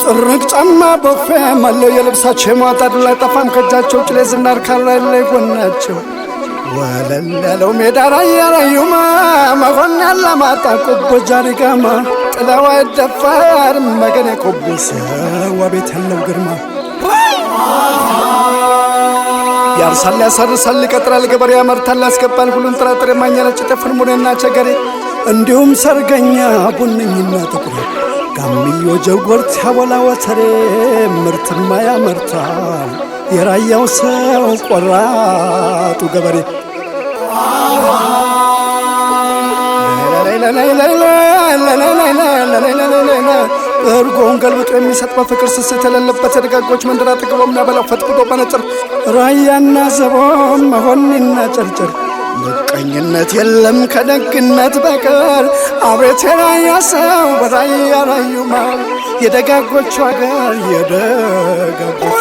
ጥርቅ ጫማ ቦፌ መለው የልብሳቸው ማጣድ ላይ ጠፋም ከጃቸው ጭሌ ዝናር ካላይ ላይ ጎናቸው ወለል ያለው ሜዳ ራያ ራዩማ መሆን ያለማጣ ቆቦ ጃሪጋማ ጥላዋ ይደፋር መገኔ ቆቦስ ወቤት ያለው ግርማ ያርሳል ያሰርሳል ይቀጥራል ገበሬ ያመርታል ያስገባል ሁሉን ጥራጥሬ ማኛለች ጥፍር ሙኔና ቸገሬ እንዲሁም ሰርገኛ ቡንኝና ጥቁር ጋምዮ ጀጎርት ያቦላ ወተሬ ምርትማ ያመርታል የራያው ሰው ቆራጡ ገበሬ እርጎን ገልብጦ የሚሰጥ በፍቅር ስስት የሌለበት የደጋጎች መንደር አጥግቦም ያበላው ፈጥቅጦ በነጭር ራያና ዘቦም መሆንና ጨርጨር ምቀኝነት የለም ከደግነት በቀር አቤት የራያ ሰው በራያ ራዩማ የደጋጎቹ አገር የደጋጎቹ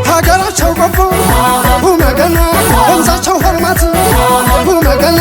ሀገራቸው ቆቦ ሁመገና ወንዛቸው ሆርማት ሁመገና